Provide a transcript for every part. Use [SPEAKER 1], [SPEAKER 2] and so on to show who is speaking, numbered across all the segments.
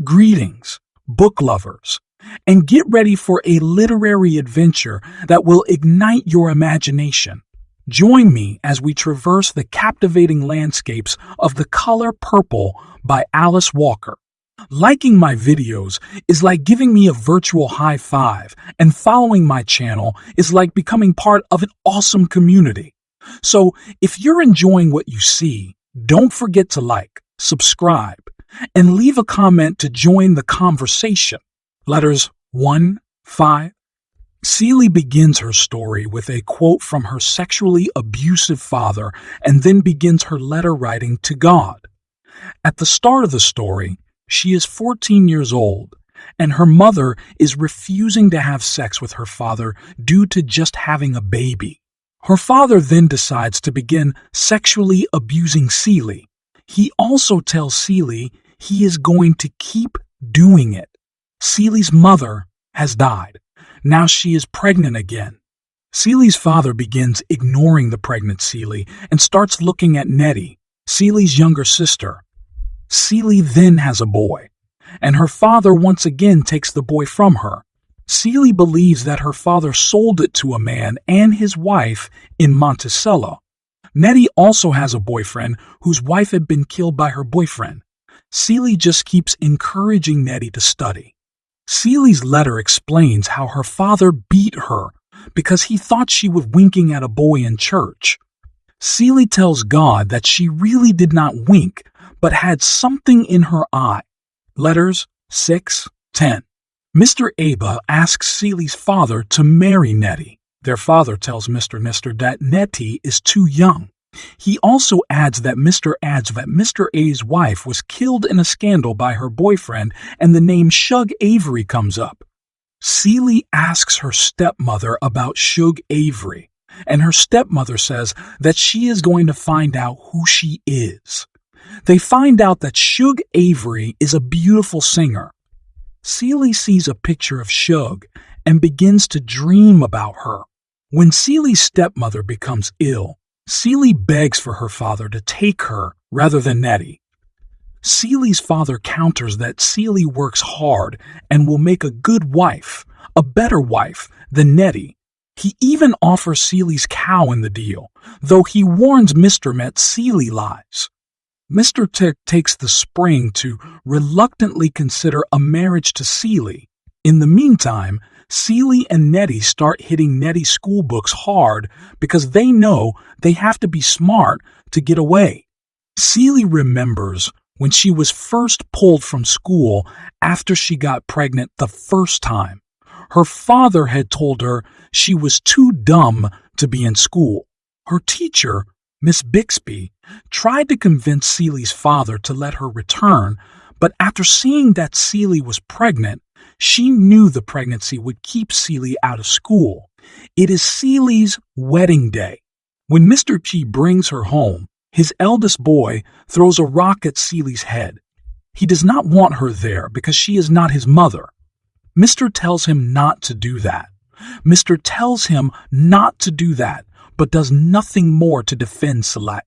[SPEAKER 1] Greetings, book lovers, and get ready for a literary adventure that will ignite your imagination. Join me as we traverse the captivating landscapes of The Color Purple by Alice Walker. Liking my videos is like giving me a virtual high five, and following my channel is like becoming part of an awesome community. So, if you're enjoying what you see, don't forget to like, subscribe, and leave a comment to join the conversation. Letters 1, 5. Celie begins her story with a quote from her sexually abusive father and then begins her letter writing to God. At the start of the story, she is 14 years old, and her mother is refusing to have sex with her father due to just having a baby. Her father then decides to begin sexually abusing Celie. He also tells Celie he is going to keep doing it. Celie's mother has died. Now she is pregnant again. Celie's father begins ignoring the pregnant Celie and starts looking at Nettie, Celie's younger sister. Celie then has a boy, and her father once again takes the boy from her. Celie believes that her father sold it to a man and his wife in Monticello. Nettie also has a boyfriend whose wife had been killed by her boyfriend. Celie just keeps encouraging Nettie to study. Celie's letter explains how her father beat her because he thought she was winking at a boy in church. Celie tells God that she really did not wink, but had something in her eye. Letters 6, 10. Mr. Aba asks Celie's father to marry Nettie. Their father tells Mr. Nister that Nettie is too young. He also adds that Mr. A's wife was killed in a scandal by her boyfriend, and the name Shug Avery comes up. Celie asks her stepmother about Shug Avery, and her stepmother says that she is going to find out who she is. They find out that Shug Avery is a beautiful singer. Celie sees a picture of Shug and begins to dream about her. When Celie's stepmother becomes ill, Celie begs for her father to take her rather than Nettie. Celie's father counters that Celie works hard and will make a good wife, a better wife than Nettie. He even offers Celie's cow in the deal, though he warns Mr. Met Celie lies. Mr. takes the spring to reluctantly consider a marriage to Celie. In the meantime, Celie and Nettie start hitting Nettie's school books hard because they know they have to be smart to get away. Celie remembers when she was first pulled from school after she got pregnant the first time. Her father had told her she was too dumb to be in school. Her teacher, Miss Bixby, tried to convince Celie's father to let her return, but after seeing that Celie was pregnant, she knew the pregnancy would keep Celie out of school. It is Celie's wedding day. When Mr. G brings her home, his eldest boy throws a rock at Celie's head. He does not want her there because she is not his mother. Mr. tells him not to do that. But does nothing more to defend Celie.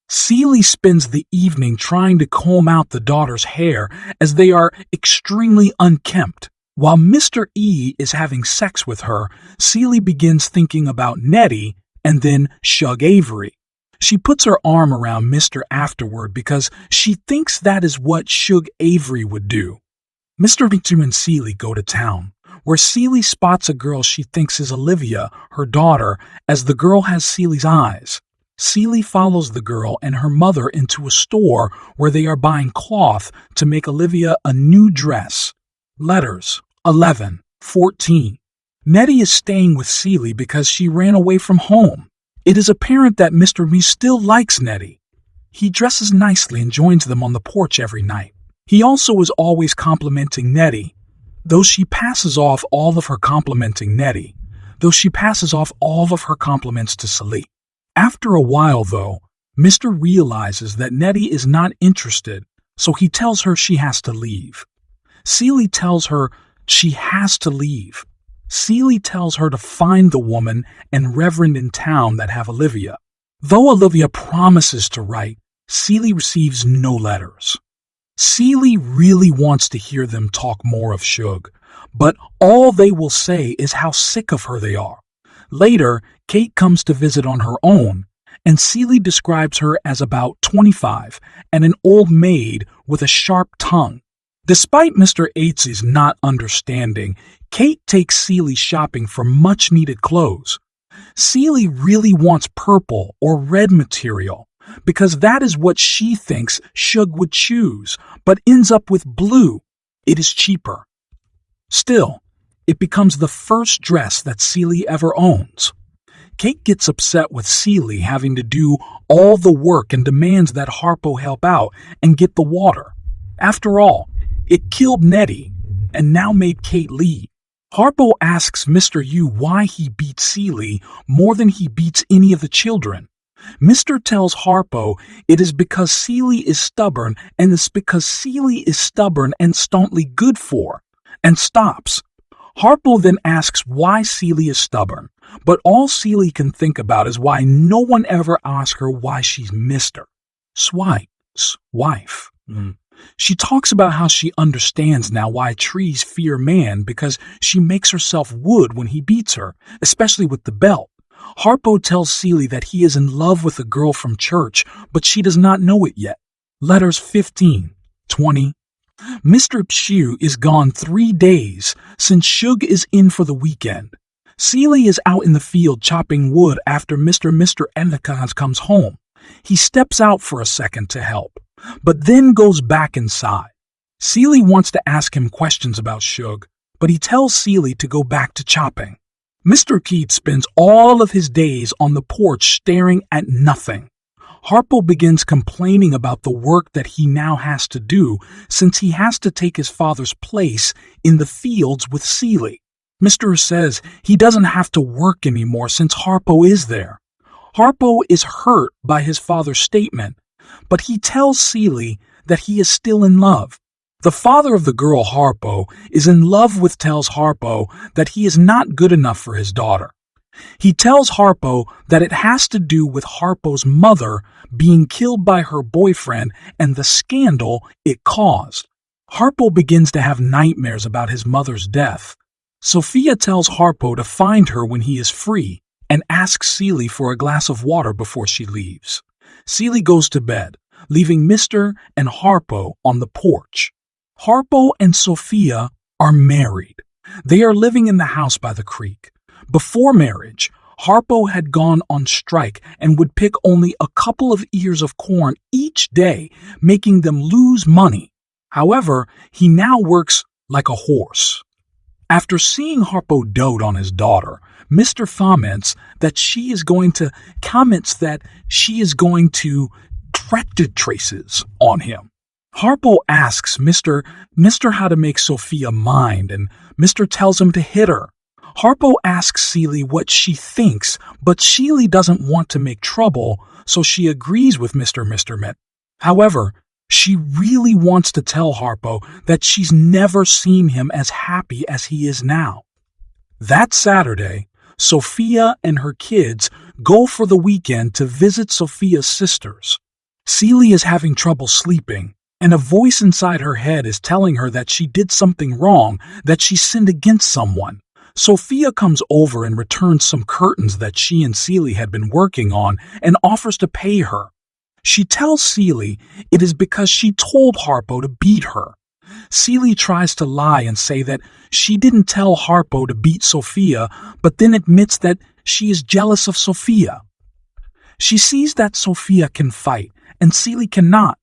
[SPEAKER 1] Celie spends the evening trying to comb out the daughter's hair as they are extremely unkempt. While Mr. E is having sex with her, Celie begins thinking about Nettie and then Shug Avery. She puts her arm around Mr. afterward because she thinks that is what Shug Avery would do. Mr. Victor and Celie go to town, where Celie spots a girl she thinks is Olivia, her daughter, as the girl has Celie's eyes. Celie follows the girl and her mother into a store where they are buying cloth to make Olivia a new dress. Letters 11, 14. Nettie is staying with Celie because she ran away from home. It is apparent that Mr. Me still likes Nettie. He dresses nicely and joins them on the porch every night. He also is always complimenting Nettie, though she passes off all of her compliments to Celie. After a while, though, Mr. realizes that Nettie is not interested, so he tells her she has to leave. Celie tells her she has to leave. Celie tells her to find the woman and reverend in town that have Olivia. Though Olivia promises to write, Celie receives no letters. Celie really wants to hear them talk more of Shug, but all they will say is how sick of her they are. Later, Kate comes to visit on her own, and Celie describes her as about 25 and an old maid with a sharp tongue. Despite Mr. Aitz's not understanding, Kate takes Celie shopping for much-needed clothes. Celie really wants purple or red material because that is what she thinks Shug would choose, but ends up with blue. It is cheaper. Still, it becomes the first dress that Celie ever owns. Kate gets upset with Celie having to do all the work and demands that Harpo help out and get the water. After all, it killed Nettie and now made Kate leave. Harpo asks Mr. Yu why he beats Celie more than he beats any of the children. Mr. tells Harpo it is because Celie is stubborn, and it's because Celie is stubborn and staunchly good for, and stops. Harpo then asks why Celie is stubborn, but all Celie can think about is why no one ever asks her why she's Mr. Swipe's wife. She talks about how she understands now why trees fear man because she makes herself wood when he beats her, especially with the belt. Harpo tells Celie that he is in love with a girl from church, but she does not know it yet. Letters 15, 20. Mr. Pshu is gone 3 days since Shug is in for the weekend. Celie is out in the field chopping wood after Mr. Endicott comes home. He steps out for a second to help, but then goes back inside. Celie wants to ask him questions about Shug, but he tells Celie to go back to chopping. Mr. Keats spends all of his days on the porch staring at nothing. Harpo begins complaining about the work that he now has to do since he has to take his father's place in the fields with Celie. Mr. says he doesn't have to work anymore since Harpo is there. Harpo is hurt by his father's statement, but he tells Celie that he is still in love. The father of the girl Harpo is in love with tells Harpo that he is not good enough for his daughter. He tells Harpo that it has to do with Harpo's mother being killed by her boyfriend and the scandal it caused. Harpo begins to have nightmares about his mother's death. Sophia tells Harpo to find her when he is free and asks Celie for a glass of water before she leaves. Celie goes to bed, leaving Mr. and Harpo on the porch. Harpo and Sophia are married. They are living in the house by the creek. Before marriage, Harpo had gone on strike and would pick only a couple of ears of corn each day, making them lose money. However, he now works like a horse. After seeing Harpo dote on his daughter, Mr. comments that she is going to tractor traces on him. Harpo asks Mr. how to make Sophia mind, and Mr. tells him to hit her. Harpo asks Celie what she thinks, but Celie doesn't want to make trouble, so she agrees with Mr. Mitt. However, she really wants to tell Harpo that she's never seen him as happy as he is now. That Saturday, Sophia and her kids go for the weekend to visit Sophia's sisters. Celie is having trouble sleeping, and a voice inside her head is telling her that she did something wrong, that she sinned against someone. Sophia comes over and returns some curtains that she and Celie had been working on and offers to pay her. She tells Celie it is because she told Harpo to beat her. Celie tries to lie and say that she didn't tell Harpo to beat Sophia, but then admits that she is jealous of Sophia. She sees that Sophia can fight and Celie cannot.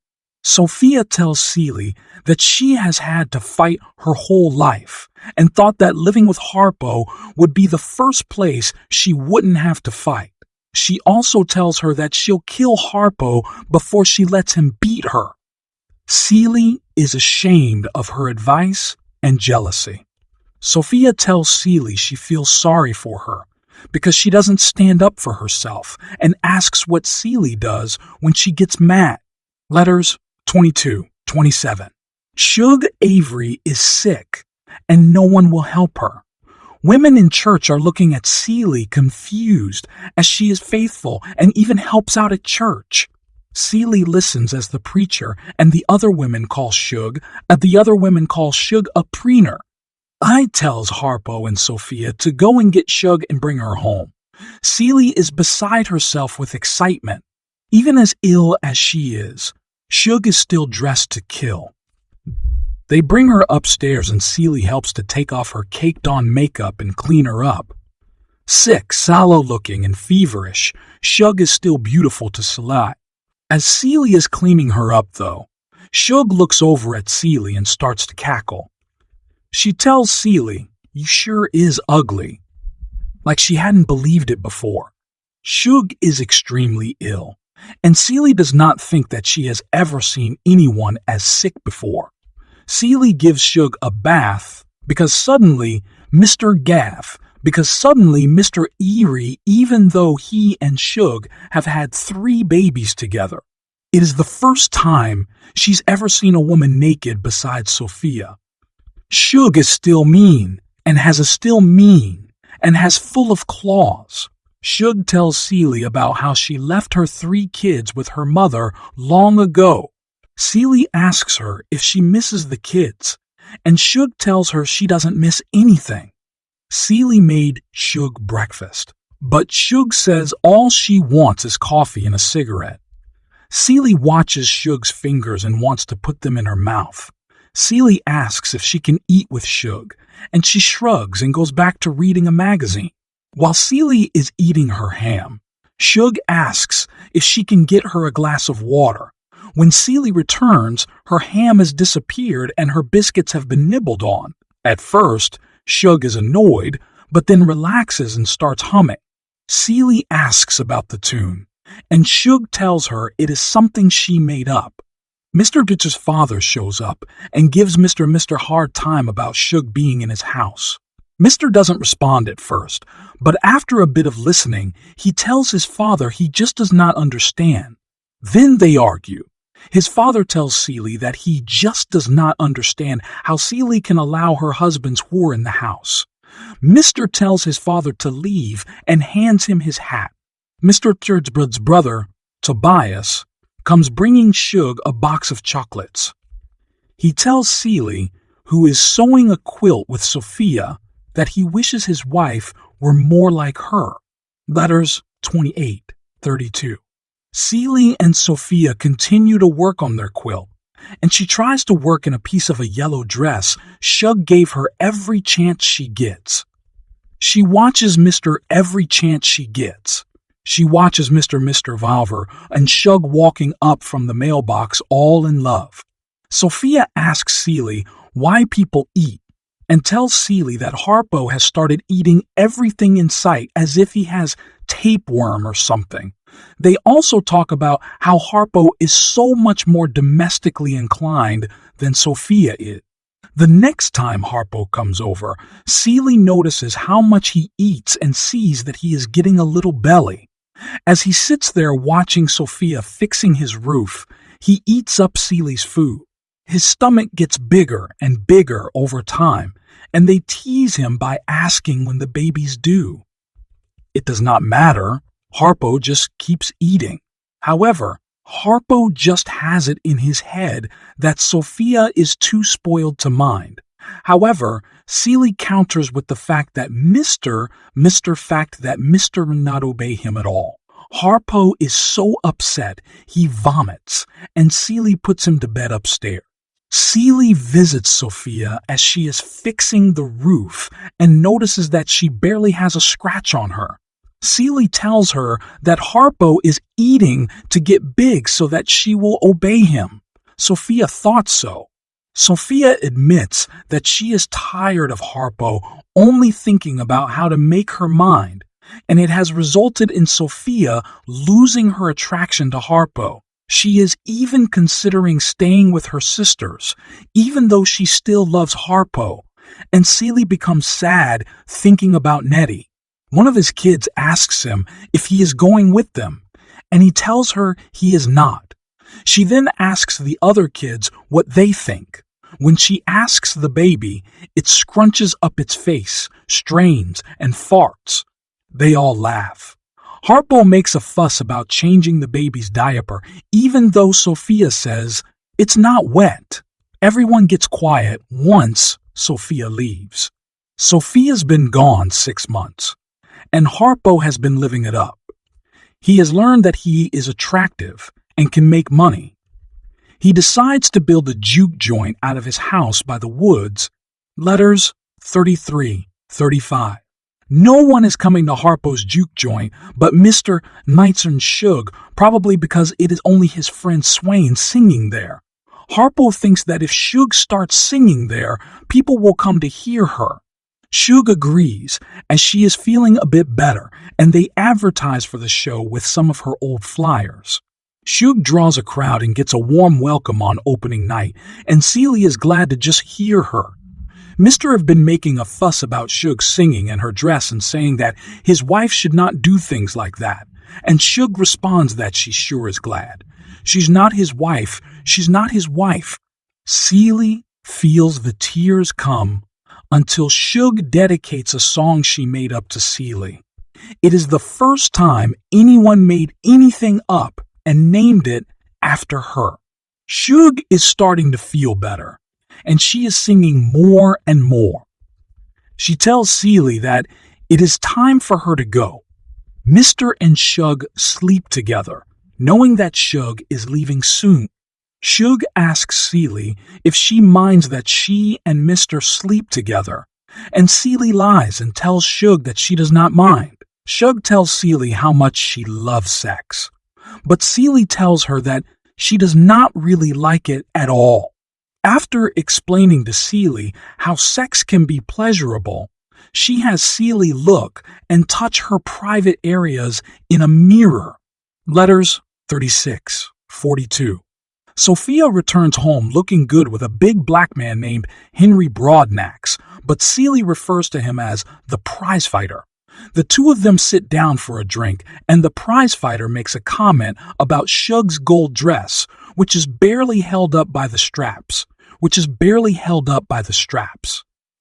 [SPEAKER 1] Sophia tells Celie that she has had to fight her whole life and thought that living with Harpo would be the first place she wouldn't have to fight. She also tells her that she'll kill Harpo before she lets him beat her. Celie is ashamed of her advice and jealousy. Sophia tells Celie she feels sorry for her because she doesn't stand up for herself and asks what Celie does when she gets mad. Letters 22, 27. Shug Avery is sick and no one will help her. Women in church are looking at Celie confused as she is faithful and even helps out at church. Celie listens as the preacher and the other women call Shug a preener. I tells Harpo and Sophia to go and get Shug and bring her home. Celie is beside herself with excitement. Even as ill as she is, Shug is still dressed to kill. They bring her upstairs and Celie helps to take off her caked-on makeup and clean her up. Sick, sallow-looking, and feverish, Shug is still beautiful to Celie. As Celie is cleaning her up, though, Shug looks over at Celie and starts to cackle. She tells Celie, "You sure is ugly," like she hadn't believed it before. Shug is extremely ill, and Celie does not think that she has ever seen anyone as sick before. Celie gives Shug a bath because suddenly Mr. Eerie, even though he and Shug have had 3 babies together. It is the first time she's ever seen a woman naked besides Sophia. Shug is still mean, and has full of claws. Shug tells Celie about how she left her 3 kids with her mother long ago. Celie asks her if she misses the kids, and Shug tells her she doesn't miss anything. Celie made Shug breakfast, but Shug says all she wants is coffee and a cigarette. Celie watches Shug's fingers and wants to put them in her mouth. Celie asks if she can eat with Shug, and she shrugs and goes back to reading a magazine. While Celie is eating her ham, Shug asks if she can get her a glass of water. When Celie returns, her ham has disappeared and her biscuits have been nibbled on. At first, Shug is annoyed, but then relaxes and starts humming. Celie asks about the tune, and Shug tells her it is something she made up. Mr. Bitch's father shows up and gives Mr. hard time about Shug being in his house. Mr. doesn't respond at first, but after a bit of listening, he tells his father he just does not understand. Then they argue. His father tells Celie that he just does not understand how Celie can allow her husband's whore in the house. Mr. tells his father to leave and hands him his hat. Mr. Turdsbrood's brother, Tobias, comes bringing Shug a box of chocolates. He tells Celie, who is sewing a quilt with Sophia, that he wishes his wife were more like her. Letters 28-32. Celie and Sophia continue to work on their quilt, and she tries to work in a piece of a yellow dress Shug gave her every chance she gets. She watches Mr. every chance she gets. She watches Mr. Valver and Shug walking up from the mailbox all in love. Sophia asks Celie why people eat and tells Celie that Harpo has started eating everything in sight as if he has tapeworm or something. They also talk about how Harpo is so much more domestically inclined than Sophia is. The next time Harpo comes over, Celie notices how much he eats and sees that he is getting a little belly. As he sits there watching Sophia fixing his roof, he eats up Celie's food. His stomach gets bigger and bigger over time, and they tease him by asking when the baby's due. It does not matter. Harpo just keeps eating. However, Harpo just has it in his head that Sophia is too spoiled to mind. However, Celie counters with the fact that Mr. not obey him at all. Harpo is so upset he vomits, and Celie puts him to bed upstairs. Celie visits Sophia as she is fixing the roof and notices that she barely has a scratch on her. Celie tells her that Harpo is eating to get big so that she will obey him. Sophia thought so. Sophia admits that she is tired of Harpo only thinking about how to make her mind, and it has resulted in Sophia losing her attraction to Harpo. She is even considering staying with her sisters, even though she still loves Harpo, and Celie becomes sad thinking about Nettie. One of his kids asks him if he is going with them, and he tells her he is not. She then asks the other kids what they think. When she asks the baby, it scrunches up its face, strains, and farts. They all laugh. Harpo makes a fuss about changing the baby's diaper, even though Sophia says it's not wet. Everyone gets quiet once Sophia leaves. Sophia's been gone 6 months, and Harpo has been living it up. He has learned that he is attractive and can make money. He decides to build a juke joint out of his house by the woods. Letters 33-35. No one is coming to Harpo's juke joint but Mr. Knightsern Shug, probably because it is only his friend Swain singing there. Harpo thinks that if Shug starts singing there, people will come to hear her. Shug agrees, as she is feeling a bit better, and they advertise for the show with some of her old flyers. Shug draws a crowd and gets a warm welcome on opening night, and Celie is glad to just hear her. Mr. have been making a fuss about Shug singing and her dress and saying that his wife should not do things like that, and Shug responds that she sure is glad. She's not his wife. She's not his wife. Celie feels the tears come until Shug dedicates a song she made up to Celie. It is the first time anyone made anything up and named it after her. Shug is starting to feel better, and she is singing more and more. She tells Celie that it is time for her to go. Mr. and Shug sleep together, knowing that Shug is leaving soon. Shug asks Celie if she minds that she and Mr. sleep together, and Celie lies and tells Shug that she does not mind. Shug tells Celie how much she loves sex, but Celie tells her that she does not really like it at all. After explaining to Celie how sex can be pleasurable, she has Celie look and touch her private areas in a mirror. Letters 36-42. Sophia returns home looking good with a big black man named Henry Broadnax, but Celie refers to him as the prizefighter. The two of them sit down for a drink, and the prizefighter makes a comment about Shug's gold dress, which is barely held up by the straps.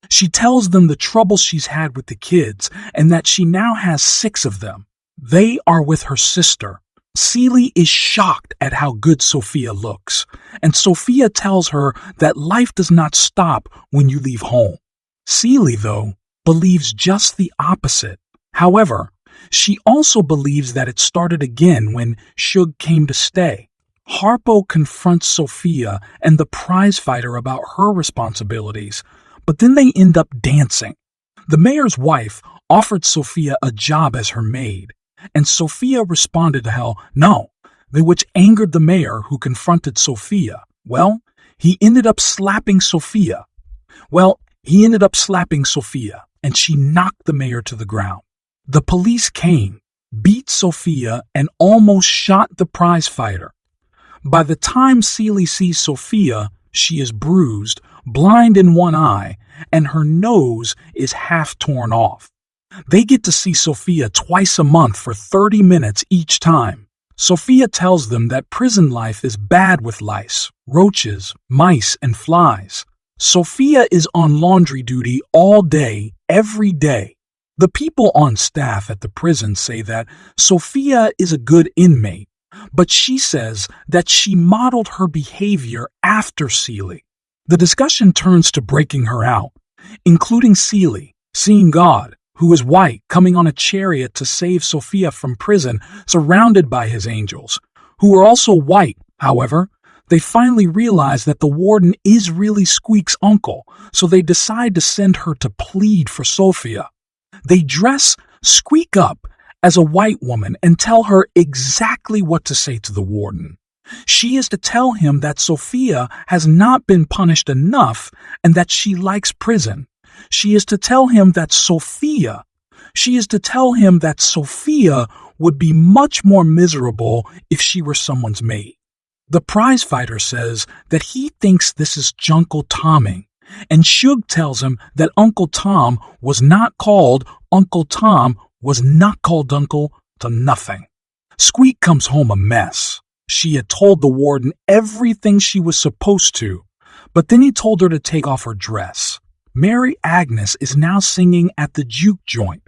[SPEAKER 1] She tells them the trouble she's had with the kids and that she now has 6 of them. They are with her sister. Celie is shocked at how good Sophia looks, and Sophia tells her that life does not stop when you leave home. Celie, though, believes just the opposite. However, she also believes that it started again when Shug came to stay. Harpo confronts Sophia and the prizefighter about her responsibilities, but then they end up dancing. The mayor's wife offered Sophia a job as her maid, and Sophia responded to hell no, which angered the mayor, who confronted Sophia. He ended up slapping Sophia, and she knocked the mayor to the ground. The police came, beat Sophia, and almost shot the prizefighter. By the time Celie sees Sophia, she is bruised, blind in one eye, and her nose is half torn off. They get to see Sophia twice a month for 30 minutes each time. Sophia tells them that prison life is bad with lice, roaches, mice, and flies. Sophia is on laundry duty all day, every day. The people on staff at the prison say that Sophia is a good inmate, but she says that she modeled her behavior after Celie. The discussion turns to breaking her out, including Celie, seeing God, who is white, coming on a chariot to save Sophia from prison, surrounded by his angels, who are also white. However, they finally realize that the warden is really Squeak's uncle, so they decide to send her to plead for Sophia. They dress Squeak up as a white woman and tell her exactly what to say to the warden. She is to tell him that Sophia has not been punished enough and that she likes prison. She is to tell him that Sophia would be much more miserable if she were someone's maid. The prizefighter says that he thinks this is Junkle Tomming, and Shug tells him that Uncle Tom was not called Uncle to nothing. Squeak comes home a mess. She had told the warden everything she was supposed to, but then he told her to take off her dress. Mary Agnes is now singing at the juke joint.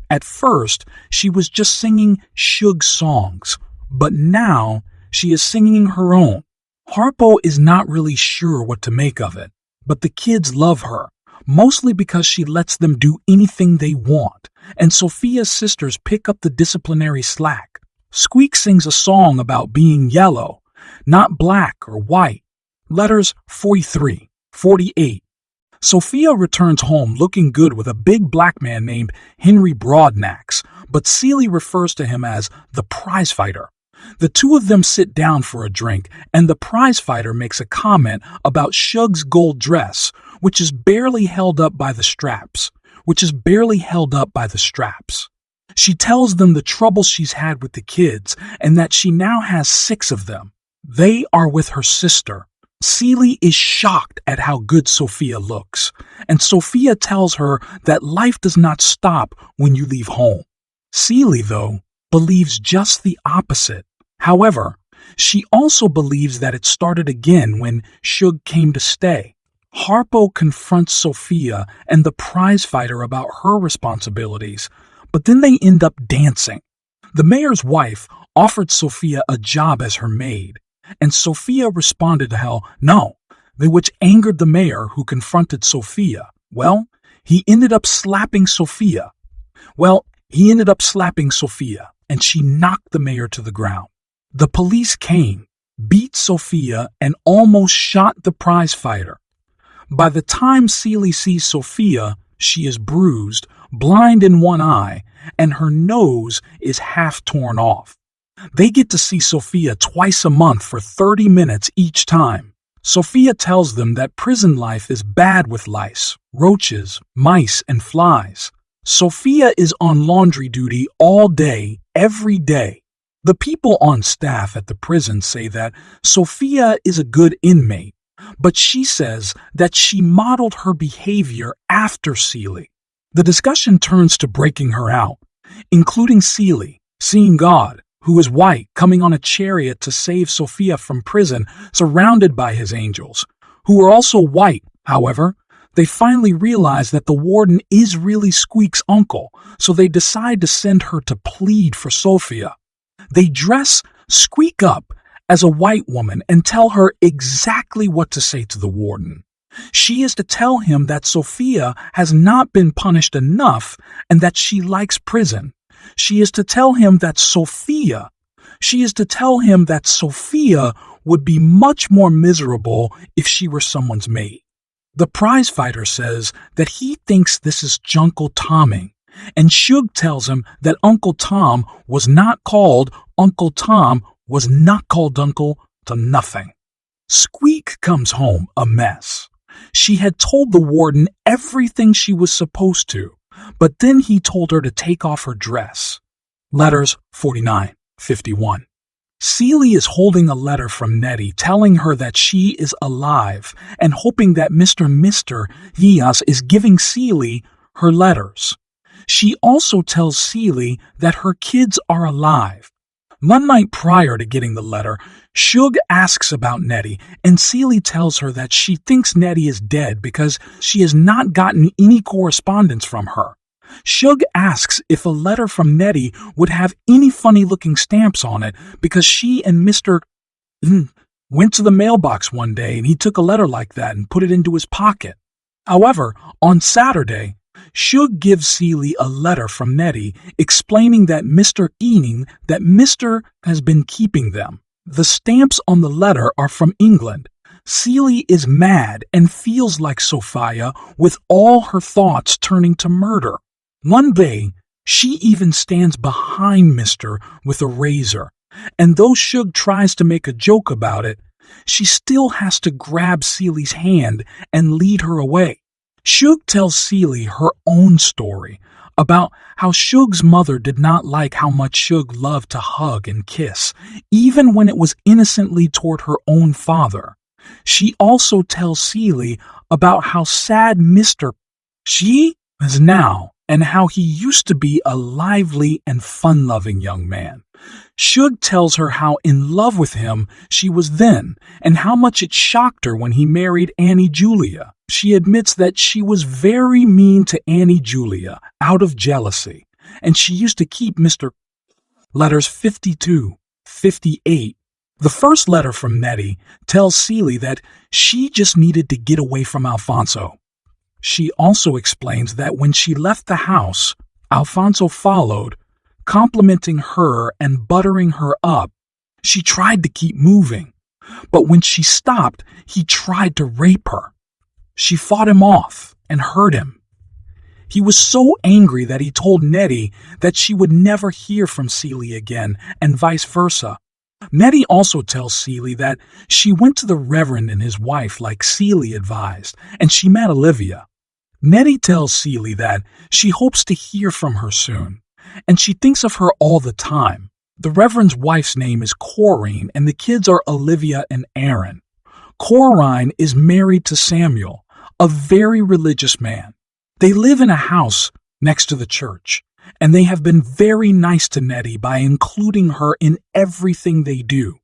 [SPEAKER 1] At first, she was just singing Suge's songs, but now she is singing her own. Harpo is not really sure what to make of it, but the kids love her, mostly because she lets them do anything they want, and Sophia's sisters pick up the disciplinary slack. Squeak sings a song about being yellow, not black or white. Letters 43, 48. Sophia returns home looking good with a big black man named Henry Broadnax, but Celie refers to him as the prizefighter. The two of them sit down for a drink, and the prizefighter makes a comment about Suge's gold dress, which is barely held up by the straps. She tells them the troubles she's had with the kids, and that she now has 6 of them. They are with her sister. Celie is shocked at how good Sophia looks, and Sophia tells her that life does not stop when you leave home. Celie, though, believes just the opposite. However, she also believes that it started again when Suge came to stay. Harpo confronts Sophia and the prizefighter about her responsibilities, but then they end up dancing. The mayor's wife offered Sophia a job as her maid, and Sophia responded to hell no, which angered the mayor, who confronted Sophia. He ended up slapping Sophia, and she knocked the mayor to the ground. The police came, beat Sophia, and almost shot the prizefighter. By the time Celie sees Sophia, she is bruised, blind in one eye, and her nose is half torn off. They get to see Sophia twice a month for 30 minutes each time. Sophia tells them that prison life is bad with lice, roaches, mice, and flies. Sophia is on laundry duty all day, every day. The people on staff at the prison say that Sophia is a good inmate, but she says that she modeled her behavior after Celie. The discussion turns to breaking her out, including Celie, seeing God, who is white, coming on a chariot to save Sophia from prison, surrounded by his angels, who are also white. However, they finally realize that the warden is really Squeak's uncle, so they decide to send her to plead for Sophia. They dress Squeak up as a white woman and tell her exactly what to say to the warden. She is to tell him that Sophia has not been punished enough and that she likes prison. She is to tell him that Sophia would be much more miserable if she were someone's maid. The prizefighter says that he thinks this is Junkle Tomming, and Suge tells him that Uncle Tom was not called Uncle to nothing. Squeak comes home a mess. She had told the warden everything she was supposed to, but then he told her to take off her dress. Letters 49, 51. Celie is holding a letter from Nettie telling her that she is alive and hoping that Mr. Diaz is giving Celie her letters. She also tells Celie that her kids are alive. One night prior to getting the letter, Suge asks about Nettie, and Celie tells her that she thinks Nettie is dead because she has not gotten any correspondence from her. Suge asks if a letter from Nettie would have any funny-looking stamps on it because she and Mr. went to the mailbox one day and he took a letter like that and put it into his pocket. However, on Saturday, Suge gives Celie a letter from Nettie explaining that Mr. has been keeping them. The stamps on the letter are from England. Celie is mad and feels like Sophia, with all her thoughts turning to murder. One day, she even stands behind Mr. with a razor, and though Suge tries to make a joke about it, she still has to grab Celie's hand and lead her away. Suge tells Celie her own story about how Suge's mother did not like how much Suge loved to hug and kiss, even when it was innocently toward her own father. She also tells Celie about how sad she is now and how he used to be a lively and fun-loving young man. Suge tells her how in love with him she was then, and how much it shocked her when he married Annie Julia. She admits that she was very mean to Annie Julia out of jealousy, and she used to keep Mr. Letters 52, 58. The first letter from Nettie tells Celie that she just needed to get away from Alfonso. She also explains that when she left the house, Alfonso followed, complimenting her and buttering her up. She tried to keep moving, but when she stopped, he tried to rape her. She fought him off and hurt him. He was so angry that he told Nettie that she would never hear from Celie again, and vice versa. Nettie also tells Celie that she went to the Reverend and his wife like Celie advised, and she met Olivia. Nettie tells Celie that she hopes to hear from her soon, and she thinks of her all the time. The Reverend's wife's name is Corinne, and the kids are Olivia and Aaron. Corinne is married to Samuel, a very religious man. They live in a house next to the church, and they have been very nice to Nettie by including her in everything they do.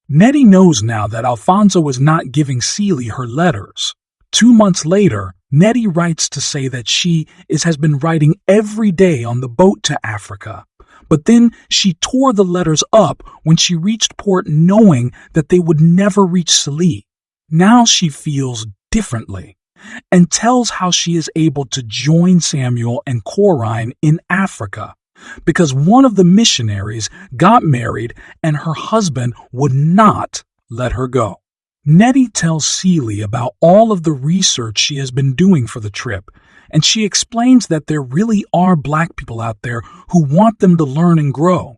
[SPEAKER 1] Nettie knows now that Alfonso is not giving Celie her letters. 2 months later, Nettie writes to say that she has been writing every day on the boat to Africa. But then she tore the letters up when she reached port knowing that they would never reach Celie. Now she feels differently and tells how she is able to join Samuel and Corinne in Africa because one of the missionaries got married and her husband would not let her go. Nettie tells Celie about all of the research she has been doing for the trip, and she explains that there really are black people out there who want them to learn and grow.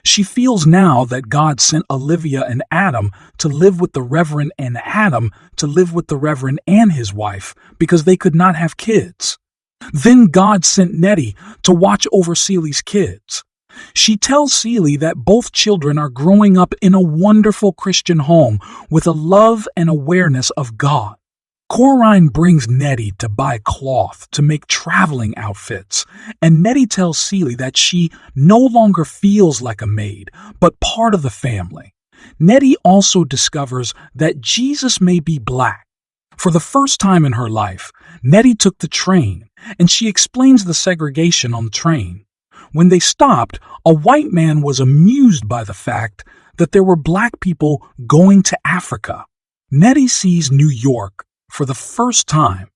[SPEAKER 1] She feels now that God sent Olivia and Adam to live with the Reverend and Adam to live with the Reverend and his wife because they could not have kids. Then God sent Nettie to watch over Celie's kids. She tells Celie that both children are growing up in a wonderful Christian home with a love and awareness of God. Corinne brings Nettie to buy cloth to make traveling outfits, and Nettie tells Celie that she no longer feels like a maid, but part of the family. Nettie also discovers that Jesus may be black. For the first time in her life, Nettie took the train, and she explains the segregation on the train. When they stopped, a white man was amused by the fact that there were black people going to Africa. Nettie sees New York for the first time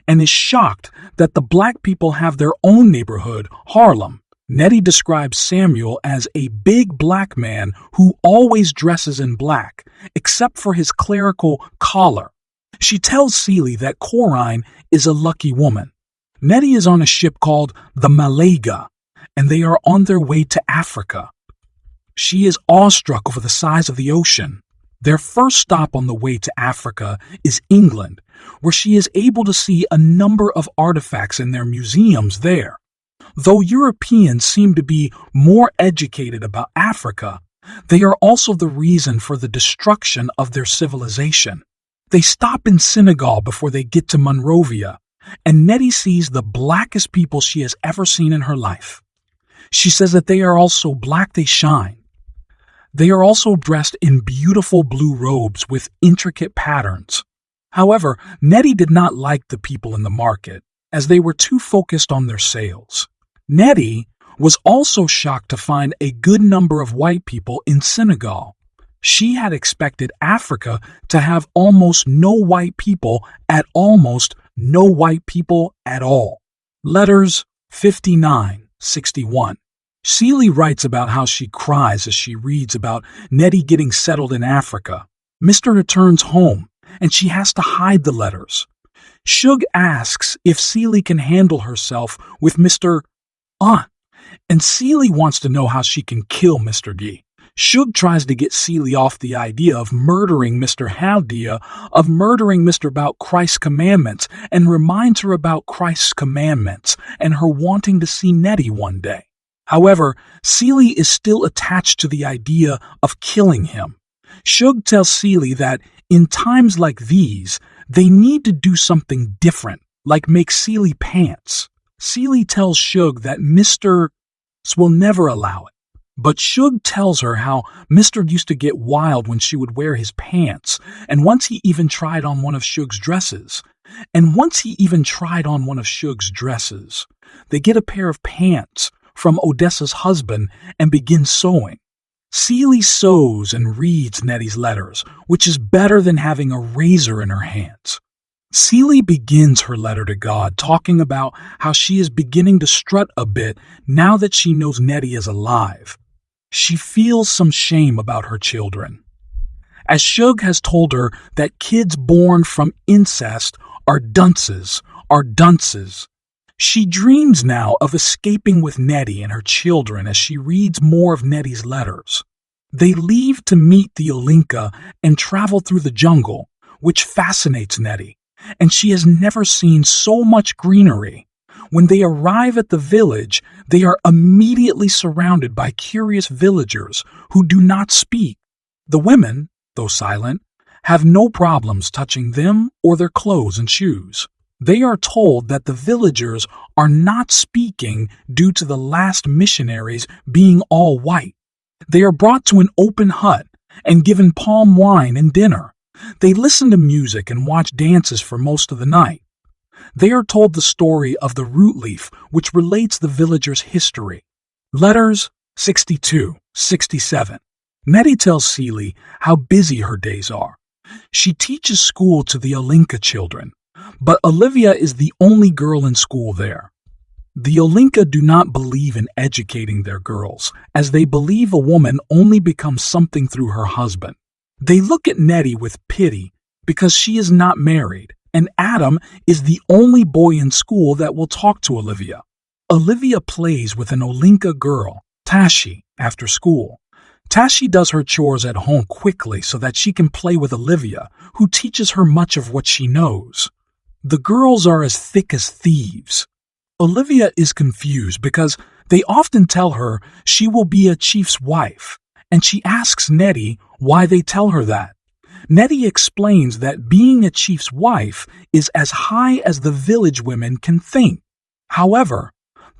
[SPEAKER 1] and is shocked that the black people have their own neighborhood, Harlem. Nettie describes Samuel as a big black man who always dresses in black, except for his clerical collar. She tells Celie that Corinne is a lucky woman. Nettie is on a ship called the Malaga, and they are on their way to Africa. She is awestruck over the size of the ocean. Their first stop on the way to Africa is England, where she is able to see a number of artifacts in their museums there. Though Europeans seem to be more educated about Africa, they are also the reason for the destruction of their civilization. They stop in Senegal before they get to Monrovia, and Nettie sees the blackest people she has ever seen in her life. She says that they are also black, they shine. They are also dressed in beautiful blue robes with intricate patterns. However, Nettie did not like the people in the market, as they were too focused on their sales. Nettie was also shocked to find a good number of white people in Senegal. She had expected Africa to have almost no white people at almost no white people at all. Letters 59-61. Celie writes about how she cries as she reads about Nettie getting settled in Africa. Mr. returns home, and she has to hide the letters. Shug asks if Celie can handle herself with Mr. And Celie wants to know how she can kill Mr. D. Shug tries to get Celie off the idea of murdering Mr. Haldia, of murdering Mr. about Christ's commandments, and reminds her about Christ's commandments and her wanting to see Nettie one day. However, Celie is still attached to the idea of killing him. Shug tells Celie that in times like these, they need to do something different, like make Celie pants. Celie tells Shug that Mr. will never allow it. But Shug tells her how Mr. used to get wild when she would wear his pants, and once he even tried on one of Shug's dresses. They get a pair of pants from Odessa's husband and begins sewing. Celie sews and reads Nettie's letters, which is better than having a razor in her hands. Celie begins her letter to God talking about how she is beginning to strut a bit now that she knows Nettie is alive. She feels some shame about her children, as Shug has told her that kids born from incest are dunces. She dreams now of escaping with Nettie and her children as she reads more of Nettie's letters. They leave to meet the Olinka and travel through the jungle, which fascinates Nettie, and she has never seen so much greenery. When they arrive at the village, they are immediately surrounded by curious villagers who do not speak. The women, though silent, have no problems touching them or their clothes and shoes. They are told that the villagers are not speaking due to the last missionaries being all white. They are brought to an open hut and given palm wine and dinner. They listen to music and watch dances for most of the night. They are told the story of the root leaf, which relates the villagers' history. Letters 62-67. Nettie tells Celie how busy her days are. She teaches school to the Olinka children, but Olivia is the only girl in school there. The Olinka do not believe in educating their girls, as they believe a woman only becomes something through her husband. They look at Nettie with pity because she is not married, and Adam is the only boy in school that will talk to Olivia. Olivia plays with an Olinka girl, Tashi, after school. Tashi does her chores at home quickly so that she can play with Olivia, who teaches her much of what she knows. The girls are as thick as thieves. Olivia is confused because they often tell her she will be a chief's wife, and she asks Nettie why they tell her that. Nettie explains that being a chief's wife is as high as the village women can think. However,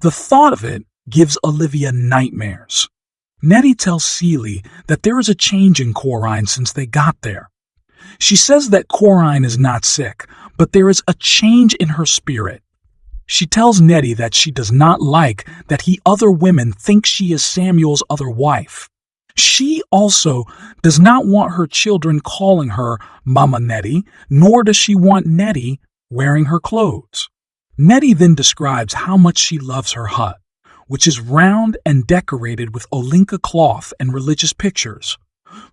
[SPEAKER 1] the thought of it gives Olivia nightmares. Nettie tells Celie that there is a change in Coraline since they got there. She says that Coraline is not sick, but there is a change in her spirit. She tells Nettie that she does not like that other women think she is Samuel's other wife. She also does not want her children calling her Mama Nettie, nor does she want Nettie wearing her clothes. Nettie then describes how much she loves her hut, which is round and decorated with Olinka cloth and religious pictures.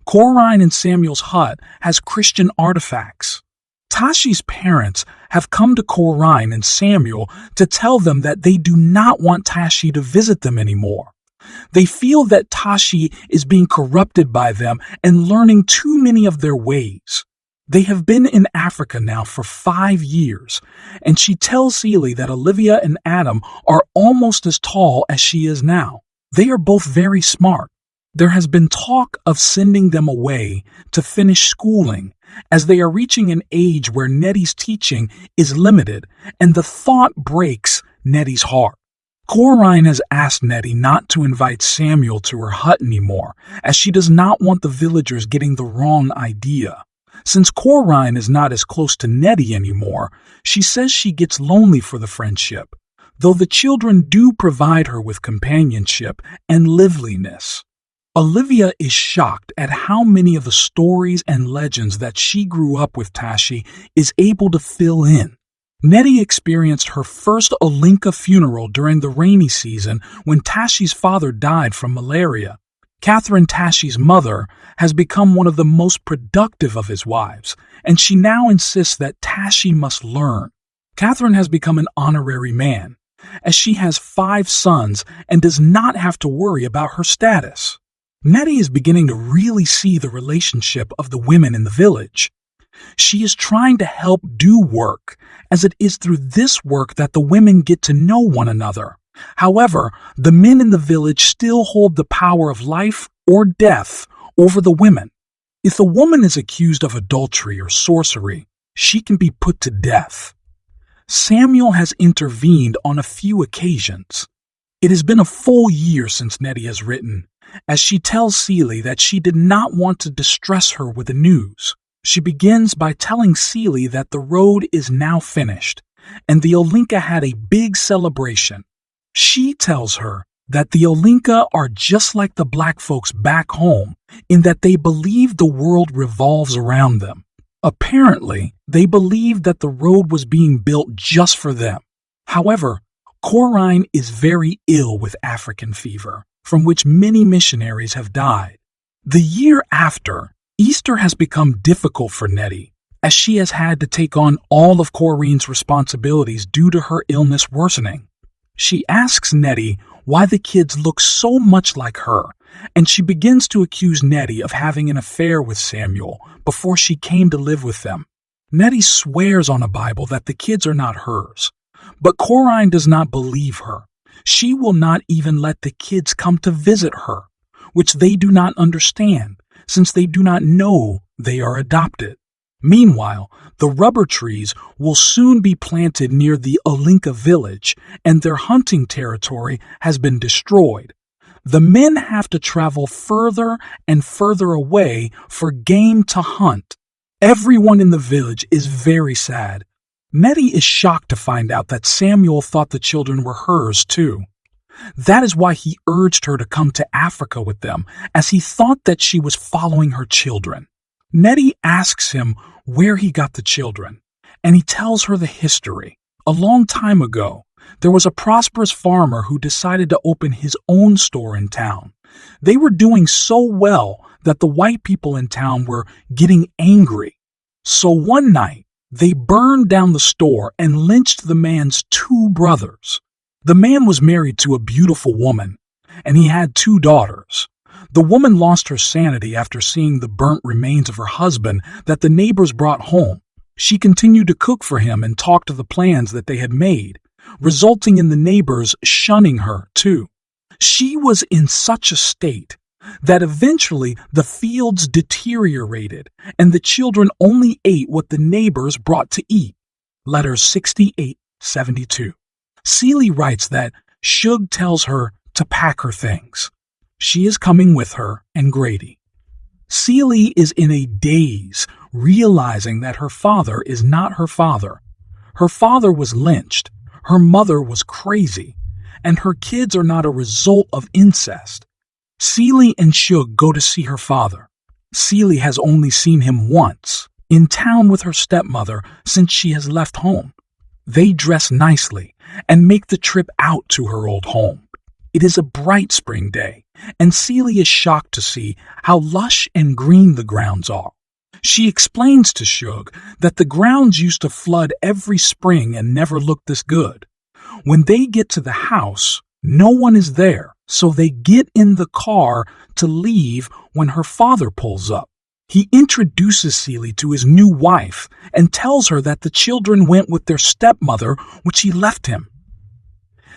[SPEAKER 1] Coraline and Samuel's hut has Christian artifacts. Tashi's parents have come to Coraline and Samuel to tell them that they do not want Tashi to visit them anymore. They feel that Tashi is being corrupted by them and learning too many of their ways. They have been in Africa now for 5 years, and she tells Celie that Olivia and Adam are almost as tall as she is now. They are both very smart. There has been talk of sending them away to finish schooling, as they are reaching an age where Nettie's teaching is limited, and the thought breaks Nettie's heart. Coraline has asked Nettie not to invite Samuel to her hut anymore, as she does not want the villagers getting the wrong idea. Since Coraline is not as close to Nettie anymore, she says she gets lonely for the friendship, though the children do provide her with companionship and liveliness. Olivia is shocked at how many of the stories and legends that she grew up with Tashi is able to fill in. Nettie experienced her first Olinka funeral during the rainy season when Tashi's father died from malaria. Catherine, Tashi's mother, has become one of the most productive of his wives, and she now insists that Tashi must learn. Catherine has become an honorary man, as she has 5 sons and does not have to worry about her status. Nettie is beginning to really see the relationship of the women in the village. She is trying to help do work, as it is through this work that the women get to know one another. However, the men in the village still hold the power of life or death over the women. If a woman is accused of adultery or sorcery, she can be put to death. Samuel has intervened on a few occasions. It has been a full year since Nettie has written, as she tells Celie that she did not want to distress her with the news. She begins by telling Celie that the road is now finished, and the Olinka had a big celebration. She tells her that the Olinka are just like the black folks back home in that they believe the world revolves around them. Apparently, they believed that the road was being built just for them. However, Corrine is very ill with African fever, from which many missionaries have died. The year after, Easter has become difficult for Nettie, as she has had to take on all of Corrine's responsibilities due to her illness worsening. She asks Nettie why the kids look so much like her, and she begins to accuse Nettie of having an affair with Samuel before she came to live with them. Nettie swears on a Bible that the kids are not hers, but Corrine does not believe her. She will not even let the kids come to visit her, which they do not understand, since they do not know they are adopted. Meanwhile, the rubber trees will soon be planted near the Olinka village, and their hunting territory has been destroyed. The men have to travel further and further away for game to hunt. Everyone in the village is very sad. Nettie is shocked to find out that Samuel thought the children were hers too. That is why he urged her to come to Africa with them, as he thought that she was following her children. Nettie asks him where he got the children, and he tells her the history. A long time ago, there was a prosperous farmer who decided to open his own store in town. They were doing so well that the white people in town were getting angry. So one night, they burned down the store and lynched the man's 2 brothers. The man was married to a beautiful woman, and he had 2 daughters. The woman lost her sanity after seeing the burnt remains of her husband that the neighbors brought home. She continued to cook for him and talk to the plans that they had made, resulting in the neighbors shunning her too. She was in such a state that eventually the fields deteriorated and the children only ate what the neighbors brought to eat. Letter 6872. Celie writes that Shug tells her to pack her things. She is coming with her and Grady. Celie is in a daze, realizing that her father is not her father. Her father was lynched, her mother was crazy, and her kids are not a result of incest. Celie and Shug go to see her father. Celie has only seen him once, in town with her stepmother, since she has left home. They dress nicely and make the trip out to her old home. It is a bright spring day, and Celie is shocked to see how lush and green the grounds are. She explains to Shug that the grounds used to flood every spring and never looked this good. When they get to the house, no one is there, so they get in the car to leave when her father pulls up. He introduces Celie to his new wife and tells her that the children went with their stepmother, which he left him.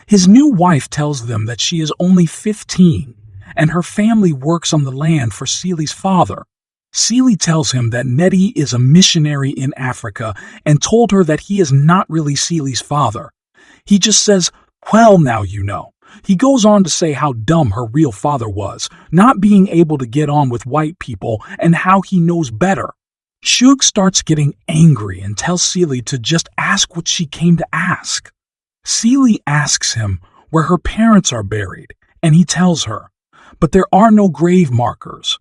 [SPEAKER 1] His new wife tells them that she is only 15 and her family works on the land for Celie's father. Celie tells him that Nettie is a missionary in Africa and told her that he is not really Celie's father. He just says, "Well, now you know." He goes on to say how dumb her real father was, not being able to get on with white people, and how he knows better. Shug starts getting angry and tells Celie to just ask what she came to ask. Celie asks him where her parents are buried, and he tells her, but there are no grave markers.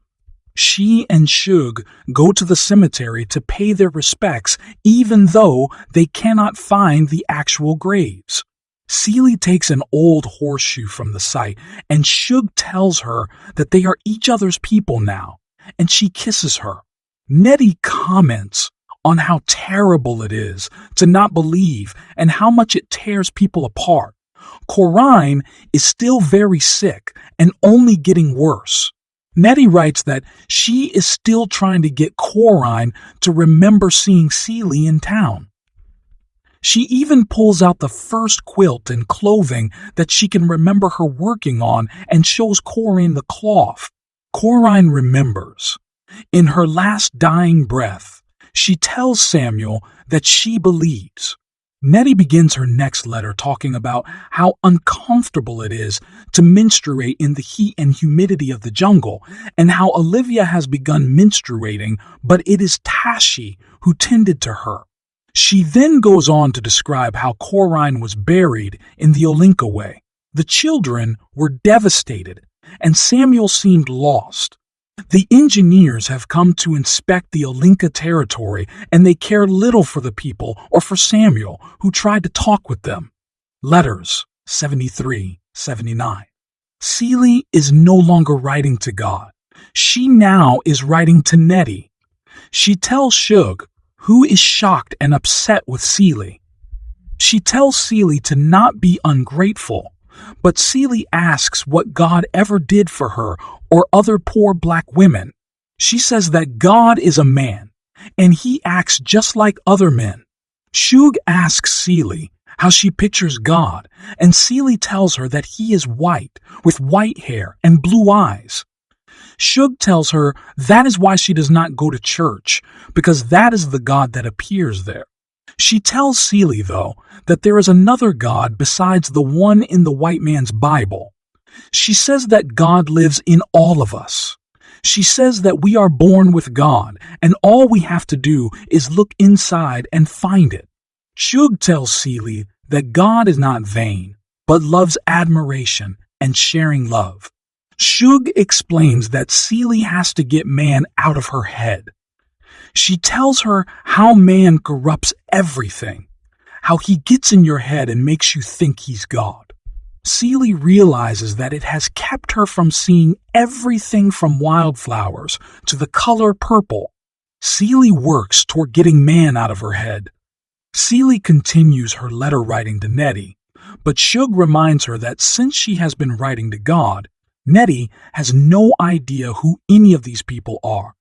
[SPEAKER 1] She and Shug go to the cemetery to pay their respects, even though they cannot find the actual graves. Celie takes an old horseshoe from the site, and Shug tells her that they are each other's people now, and she kisses her. Nettie comments on how terrible it is to not believe and how much it tears people apart. Corrine is still very sick and only getting worse. Nettie writes that she is still trying to get Corrine to remember seeing Celie in town. She even pulls out the first quilt and clothing that she can remember her working on and shows Corrine the cloth. Corrine remembers. In her last dying breath, she tells Samuel that she believes. Nettie begins her next letter talking about how uncomfortable it is to menstruate in the heat and humidity of the jungle, and how Olivia has begun menstruating, but it is Tashi who tended to her. She then goes on to describe how Corrine was buried in the Olinka way. The children were devastated, and Samuel seemed lost. The engineers have come to inspect the Olinka territory, and they care little for the people or for Samuel, who tried to talk with them. Letters 73-79. Celie is no longer writing to God. She now is writing to Nettie. She tells Shug, who is shocked and upset with Celie. She tells Celie to not be ungrateful, but Celie asks what God ever did for her or other poor black women. She says that God is a man, and he acts just like other men. Shug asks Celie how she pictures God, and Celie tells her that he is white, with white hair and blue eyes. Shug tells her that is why she does not go to church, because that is the God that appears there. She tells Celie, though, that there is another God besides the one in the white man's Bible. She says that God lives in all of us. She says that we are born with God, and all we have to do is look inside and find it. Shug tells Celie that God is not vain, but loves admiration and sharing love. Shug explains that Celie has to get man out of her head. She tells her how man corrupts everything, how he gets in your head and makes you think he's God. Celie realizes that it has kept her from seeing everything from wildflowers to the color purple. Celie works toward getting man out of her head. Celie continues her letter writing to Nettie, but Shug reminds her that since she has been writing to God, Nettie has no idea who any of these people are.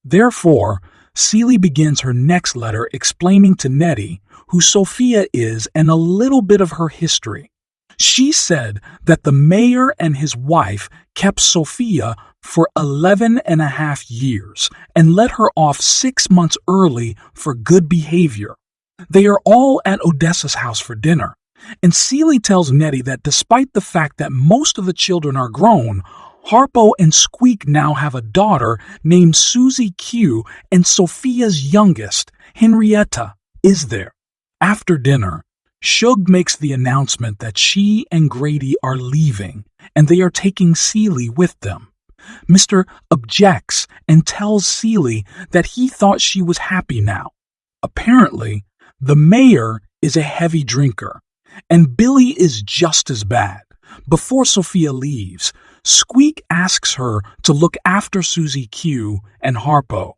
[SPEAKER 1] Therefore, Celie begins her next letter explaining to Nettie who Sophia is and a little bit of her history. She said that the mayor and his wife kept Sophia for 11.5 years and let her off 6 months early for good behavior. They are all at Odessa's house for dinner, and Celie tells Nettie that despite the fact that most of the children are grown, Harpo and Squeak now have a daughter named Susie Q, and Sophia's youngest, Henrietta, is there. After dinner, Shug makes the announcement that she and Grady are leaving, and they are taking Celie with them. Mr. objects and tells Celie that he thought she was happy now. Apparently, the mayor is a heavy drinker, and Billy is just as bad. Before Sophia leaves, Squeak asks her to look after Susie Q and Harpo.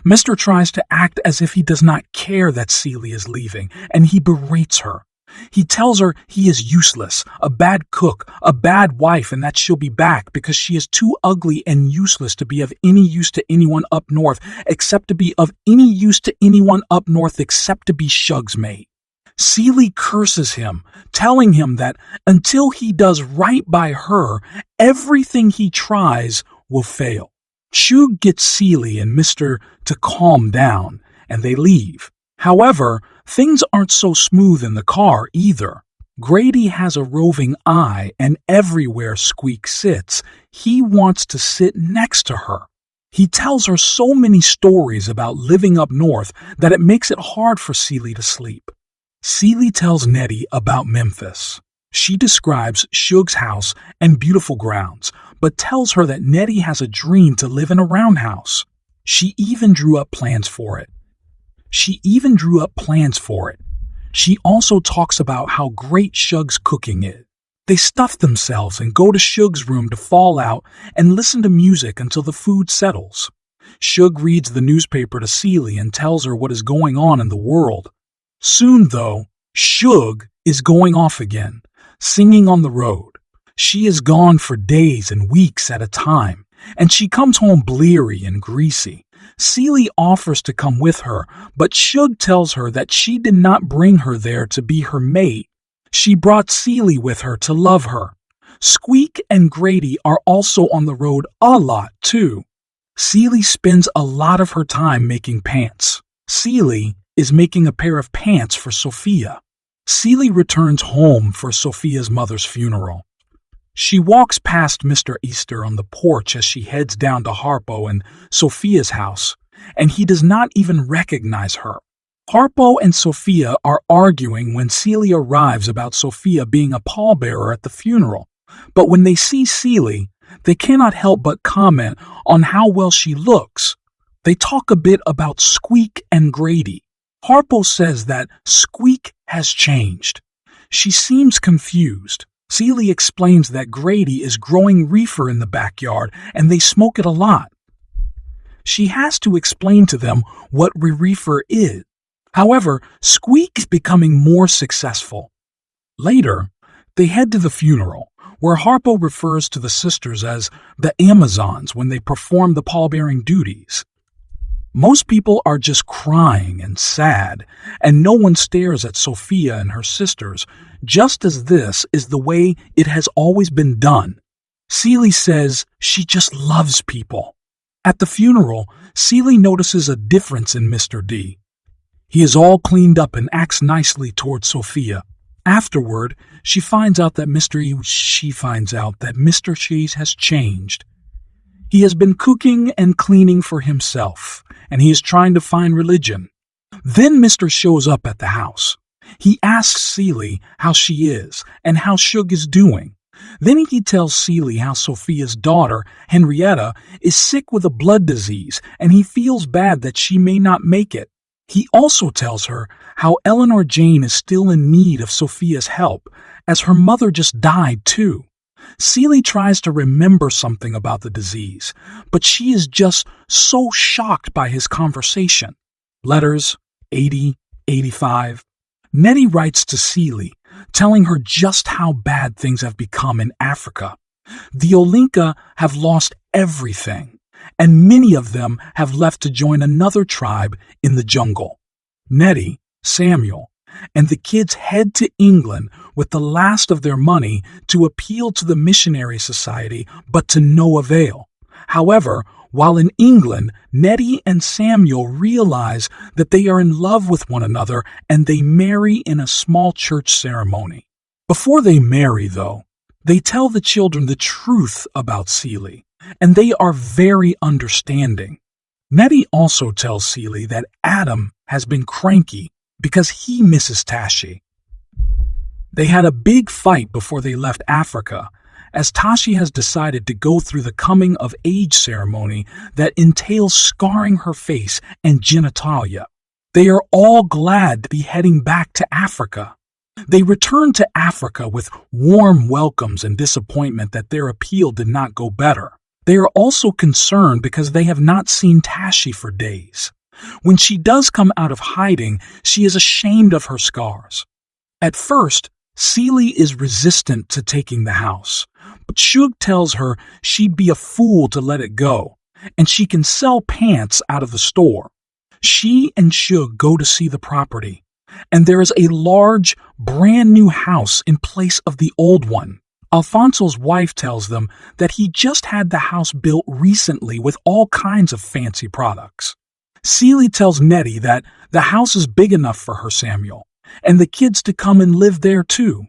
[SPEAKER 1] Mr. tries to act as if he does not care that Celie is leaving, and he berates her. He tells her he is useless, a bad cook, a bad wife, and that she'll be back because she is too ugly and useless to be of any use to anyone up north, except to be of any use to anyone up north except to be Shug's mate. Celie curses him, telling him that until he does right by her, everything he tries will fail. Shug gets Celie and Mr. to calm down, and they leave. However, things aren't so smooth in the car either. Grady has a roving eye, and everywhere Squeak sits, he wants to sit next to her. He tells her so many stories about living up north that it makes it hard for Celie to sleep. Celie tells Nettie about Memphis. She describes Shug's house and beautiful grounds, but tells her that Nettie has a dream to live in a roundhouse. She even drew up plans for it. She also talks about how great Shug's cooking is. They stuff themselves and go to Shug's room to fall out and listen to music until the food settles. Shug reads the newspaper to Celie and tells her what is going on in the world. Soon, though, Shug is going off again, singing on the road. She is gone for days and weeks at a time, and she comes home bleary and greasy. Celie offers to come with her, but Shug tells her that she did not bring her there to be her mate. She brought Celie with her to love her. Squeak and Grady are also on the road a lot, too. Celie spends a lot of her time making pants. Celie is making a pair of pants for Sophia. Celie returns home for Sophia's mother's funeral. She walks past Mr. Easter on the porch as she heads down to Harpo and Sophia's house, and he does not even recognize her. Harpo and Sophia are arguing when Celie arrives about Sophia being a pallbearer at the funeral, but when they see Celie, they cannot help but comment on how well she looks. They talk a bit about Squeak and Grady. Harpo says that Squeak has changed. She seems confused. Celie explains that Grady is growing reefer in the backyard and they smoke it a lot. She has to explain to them what reefer is. However, Squeak is becoming more successful. Later, they head to the funeral, where Harpo refers to the sisters as the Amazons when they perform the pallbearing duties. Most people are just crying and sad, and no one stares at Sophia and her sisters, just as this is the way it has always been done. Celie says she just loves people. At the funeral, Celie notices a difference in Mr. D. He is all cleaned up and acts nicely towards Sophia. Afterward, she finds out that Mr. Cheese has changed. He has been cooking and cleaning for himself, and he is trying to find religion. Then Mr. shows up at the house. He asks Celie how she is and how Shug is doing. Then he tells Celie how Sophia's daughter, Henrietta, is sick with a blood disease, and he feels bad that she may not make it. He also tells her how Eleanor Jane is still in need of Sophia's help, as her mother just died too. Celie tries to remember something about the disease, but she is just so shocked by his conversation. Letters 80, 85. Nettie writes to Celie, telling her just how bad things have become in Africa. The Olinka have lost everything, and many of them have left to join another tribe in the jungle. Nettie, Samuel, and the kids head to England with the last of their money to appeal to the missionary society, but to no avail. However, while in England, Nettie and Samuel realize that they are in love with one another and they marry in a small church ceremony. Before they marry, though, they tell the children the truth about Celie, and they are very understanding. Nettie also tells Celie that Adam has been cranky because he misses Tashi. They had a big fight before they left Africa, as Tashi has decided to go through the coming-of-age ceremony that entails scarring her face and genitalia. They are all glad to be heading back to Africa. They return to Africa with warm welcomes and disappointment that their appeal did not go better. They are also concerned because they have not seen Tashi for days. When she does come out of hiding, she is ashamed of her scars. At first, Celie is resistant to taking the house, but Shug tells her she'd be a fool to let it go, and she can sell pants out of the store. She and Shug go to see the property, and there is a large, brand new house in place of the old one. Alfonso's wife tells them that he just had the house built recently with all kinds of fancy products. Celie tells Nettie that the house is big enough for her Samuel, and the kids to come and live there too.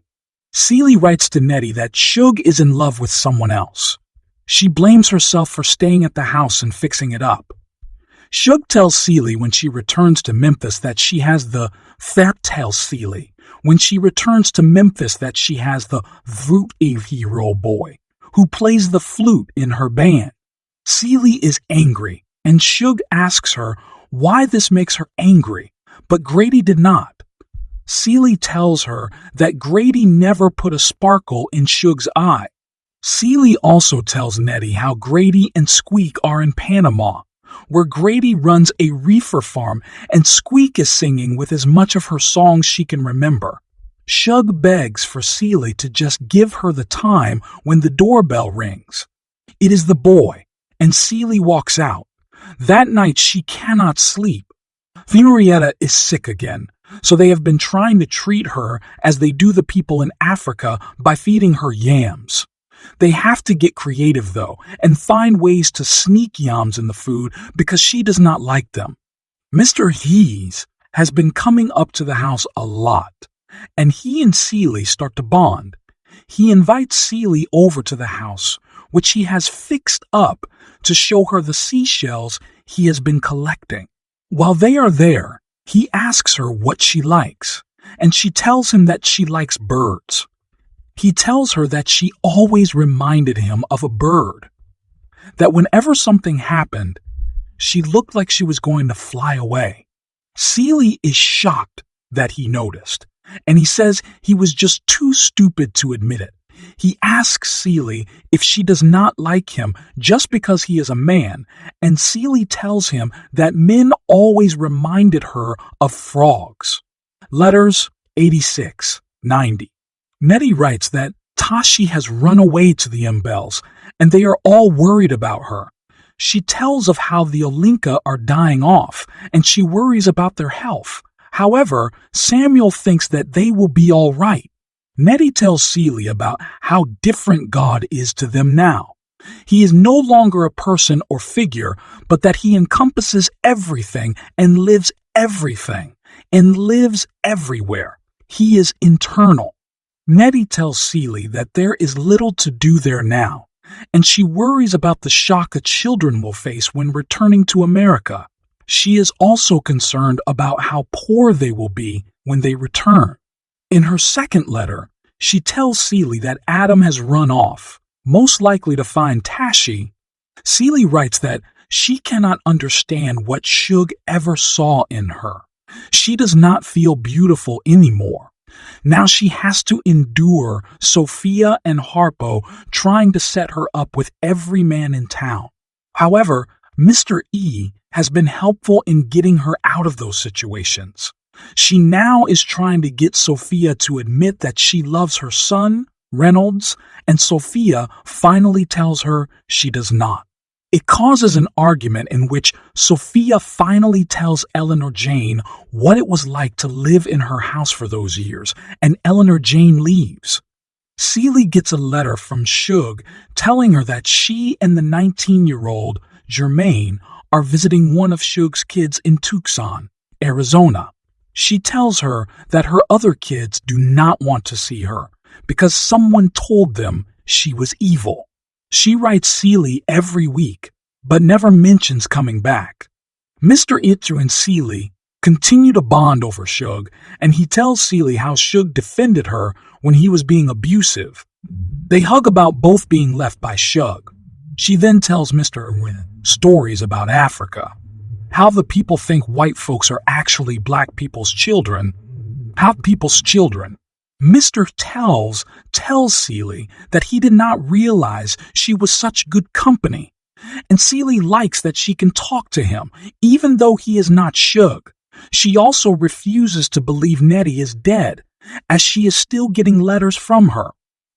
[SPEAKER 1] Celie writes to Nettie that Shug is in love with someone else. She blames herself for staying at the house and fixing it up. Shug tells Celie when she returns to Memphis that she has the Vertel Celie. When she returns to Memphis that she has the Vroot hero boy, who plays the flute in her band. Celie is angry, and Shug asks her why this makes her angry, but Grady did not. Celie tells her that Grady never put a sparkle in Shug's eye. Celie also tells Nettie how Grady and Squeak are in Panama, where Grady runs a reefer farm and Squeak is singing with as much of her songs she can remember. Shug begs for Celie to just give her the time when the doorbell rings. It is the boy, and Celie walks out. That night she cannot sleep. Henrietta is sick again, so they have been trying to treat her as they do the people in Africa by feeding her yams. They have to get creative, though, and find ways to sneak yams in the food because she does not like them. Mr. Hees has been coming up to the house a lot, and he and Celie start to bond. He invites Celie over to the house, which he has fixed up to show her the seashells he has been collecting. While they are there, He asks her what she likes, and she tells him that she likes birds. He tells her that she always reminded him of a bird, that whenever something happened, she looked like she was going to fly away. Celie is shocked that he noticed, and he says he was just too stupid to admit it. He asks Celie if she does not like him just because he is a man, and Celie tells him that men always reminded her of frogs. Letters 86-90. Nettie writes that Tashi has run away to the Imbels, and they are all worried about her. She tells of how the Olinka are dying off, and she worries about their health. However, Samuel thinks that they will be all right. Nettie tells Celie about how different God is to them now. He is no longer a person or figure, but that he encompasses everything and lives everything and lives everywhere. He is internal. Nettie tells Celie that there is little to do there now, and she worries about the shock the children will face when returning to America. She is also concerned about how poor they will be when they return. In her second letter, she tells Celie that Adam has run off, most likely to find Tashi. Celie writes that she cannot understand what Shug ever saw in her. She does not feel beautiful anymore. Now she has to endure Sophia and Harpo trying to set her up with every man in town. However, Mr. E has been helpful in getting her out of those situations. She now is trying to get Sophia to admit that she loves her son, Reynolds, and Sophia finally tells her she does not. It causes an argument in which Sophia finally tells Eleanor Jane what it was like to live in her house for those years, and Eleanor Jane leaves. Celie gets a letter from Shug telling her that she and the 19-year-old, Germaine, are visiting one of Shug's kids in Tucson, Arizona. She tells her that her other kids do not want to see her because someone told them she was evil. She writes Celie every week, but never mentions coming back. Mr. Itzu and Celie continue to bond over Shug, and he tells Celie how Shug defended her when he was being abusive. They hug about both being left by Shug. She then tells Mr. Irwin stories about Africa, how the people think white folks are actually black people's children, Mr. tells Celie that he did not realize she was such good company, and Celie likes that she can talk to him, even though he is not Shug. She also refuses to believe Nettie is dead, as she is still getting letters from her.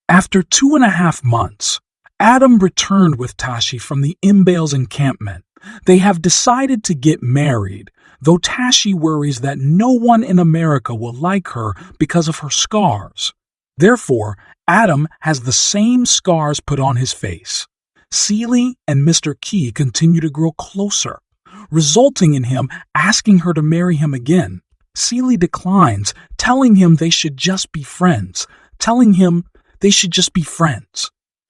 [SPEAKER 1] After 2.5 months, Adam returned with Tashi from the Imbales encampment. They have decided to get married, though Tashi worries that no one in America will like her because of her scars. Therefore, Adam has the same scars put on his face. Celie and Mr. Key continue to grow closer, resulting in him asking her to marry him again. Celie declines, telling him they should just be friends,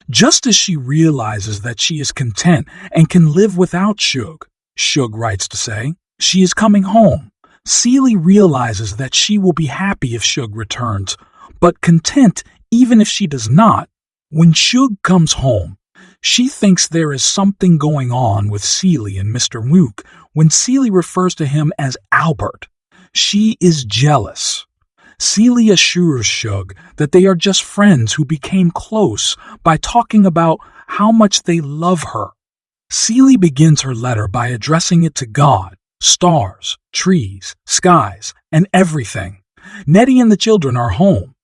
[SPEAKER 1] Just as she realizes that she is content and can live without Shug writes to say, she is coming home. Celie realizes that she will be happy if Shug returns, but content even if she does not. When Shug comes home, she thinks there is something going on with Celie and Mr. Mook when Celie refers to him as Albert. She is jealous. Celie assures Shug that they are just friends who became close by talking about how much they love her. Celie begins her letter by addressing it to God, stars, trees, skies, and everything. Nettie and the children are home.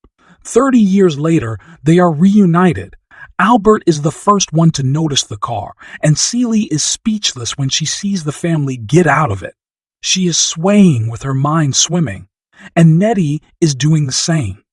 [SPEAKER 1] 30 years later, they are reunited. Albert is the first one to notice the car, and Celie is speechless when she sees the family get out of it. She is swaying with her mind swimming, and Nettie is doing the same.